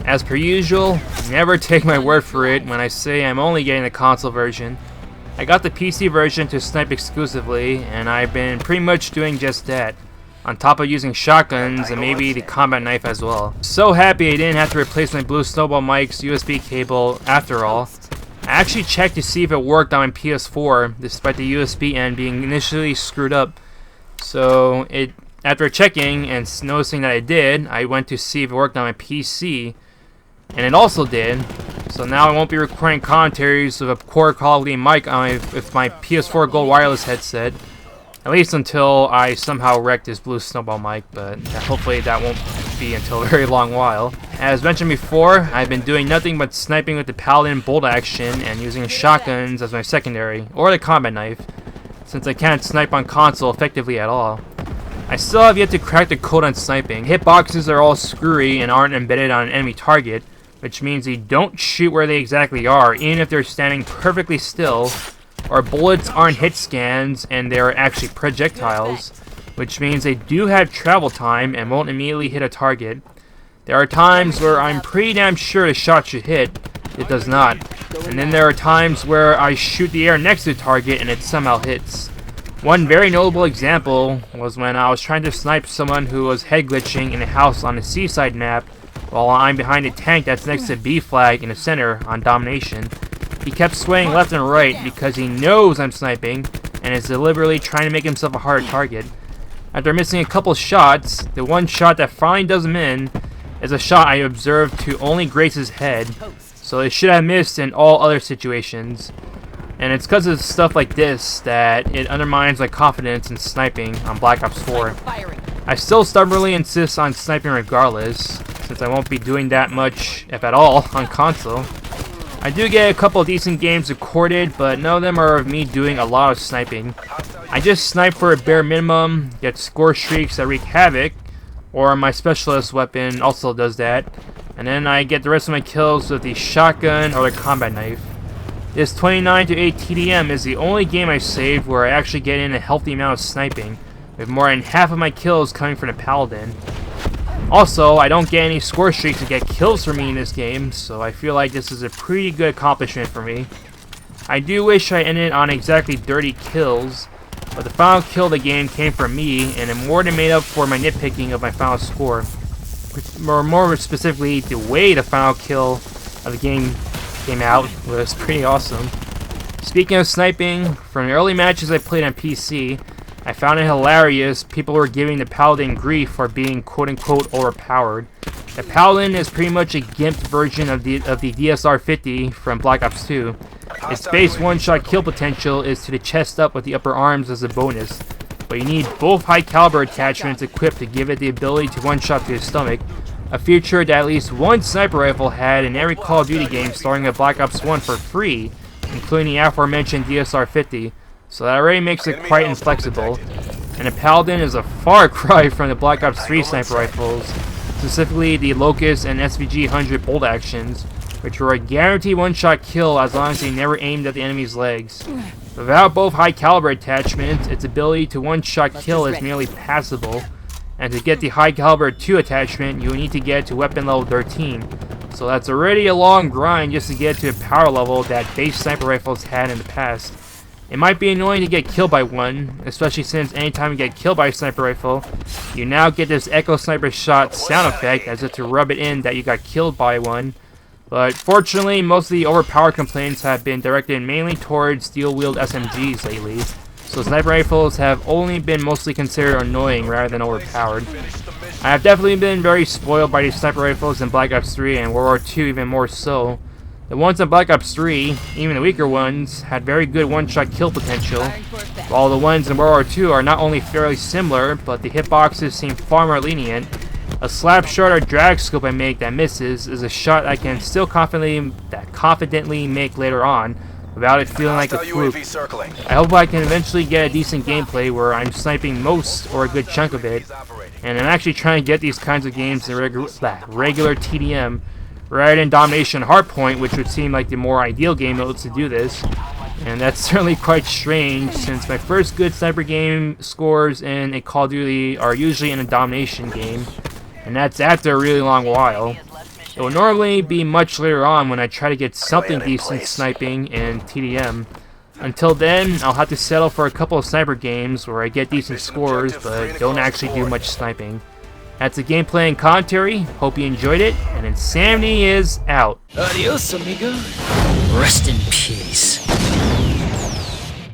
As per usual, never take my word for it when I say I'm only getting the console version. I got the PC version to snipe exclusively, and I've been pretty much doing just that, on top of using shotguns and maybe the combat knife as well. So happy I didn't have to replace my Blue Snowball mic's USB cable after all. I actually checked to see if it worked on my PS4, despite the USB end being initially screwed up. So after checking and noticing that it did, I went to see if it worked on my PC, and it also did. So now I won't be recording commentaries with a poor quality mic with my PS4 Gold wireless headset, at least until I somehow wrecked this Blue Snowball mic, but hopefully that won't be until a very long while. As mentioned before, I've been doing nothing but sniping with the Paladin bolt action and using shotguns as my secondary, or the combat knife, since I can't snipe on console effectively at all. I still have yet to crack the code on sniping. Hitboxes are all screwy and aren't embedded on an enemy target, which means they don't shoot where they exactly are, even if they're standing perfectly still, or bullets aren't hit scans and they're actually projectiles, which means they do have travel time and won't immediately hit a target. There are times where I'm pretty damn sure the shot should hit, it does not, and then there are times where I shoot the air next to the target and it somehow hits. One very notable example was when I was trying to snipe someone who was head glitching in a house on the seaside map while I'm behind a tank that's next to B flag in the center on domination. He kept swaying left and right because he knows I'm sniping and is deliberately trying to make himself a harder target. After missing a couple shots, the one shot that finally does him in is a shot I observed to only graze his head, so it should have missed in all other situations. And it's because of stuff like this that it undermines my confidence in sniping on Black Ops 4. I still stubbornly insist on sniping regardless, since I won't be doing that much, if at all, on console. I do get a couple decent games recorded, but none of them are of me doing a lot of sniping. I just snipe for a bare minimum, get score streaks that wreak havoc, or my specialist weapon also does that, and then I get the rest of my kills with the shotgun or the combat knife. This 29 to 8 TDM is the only game I've saved where I actually get in a healthy amount of sniping, with more than half of my kills coming from the Paladin. Also, I don't get any score streaks to get kills for me in this game, so I feel like this is a pretty good accomplishment for me. I do wish I ended on exactly 30 kills, but the final kill of the game came from me, and it more than made up for my nitpicking of my final score. Or more specifically, the way the final kill of the game came out was pretty awesome. Speaking of sniping, from the early matches I played on PC, I found it hilarious people were giving the Paladin grief for being quote-unquote overpowered. The Paladin is pretty much a gimped version of the DSR-50 from Black Ops 2. Its base one-shot kill potential is to the chest up with the upper arms as a bonus, but you need both high caliber attachments equipped to give it the ability to one-shot to the stomach, a feature that at least one sniper rifle had in every Call of Duty game starting at Black Ops 1 for free, including the aforementioned DSR-50. So that already makes it quite inflexible, and the Paladin is a far cry from the Black Ops 3 sniper rifles, specifically the Locust and SVG-100 bolt actions, which were a guaranteed one-shot kill as long as they never aimed at the enemy's legs. Without both high caliber attachments, its ability to one-shot kill is merely passable, and to get the high caliber 2 attachment, you will need to get to weapon level 13. So that's already a long grind just to get to a power level that base sniper rifles had in the past. It might be annoying to get killed by one, especially since anytime you get killed by a sniper rifle, you now get this Echo Sniper Shot sound effect as if to rub it in that you got killed by one. But fortunately, most of the overpowered complaints have been directed mainly towards steel-wheeled SMGs lately, so sniper rifles have only been mostly considered annoying rather than overpowered. I have definitely been very spoiled by these sniper rifles in Black Ops 3 and World War II even more so. The ones in Black Ops 3, even the weaker ones, had very good one-shot kill potential, while the ones in World War II are not only fairly similar, but the hitboxes seem far more lenient. A slap shot or drag scope I make that misses is a shot I can still confidently make later on, without it feeling like a fluke. I hope I can eventually get a decent gameplay where I'm sniping most or a good chunk of it, and I'm actually trying to get these kinds of games in regular TDM, rather than Domination Hardpoint, which would seem like the more ideal game modes to do this. And that's certainly quite strange, since my first good sniper game scores in a Call of Duty are usually in a Domination game, and that's after a really long while. It will normally be much later on when I try to get something decent sniping in TDM. Until then, I'll have to settle for a couple of sniper games where I get decent scores but don't actually do much sniping. That's the gameplay and commentary. Hope you enjoyed it, and Insanity is out. Adios, amigo. Rest in peace.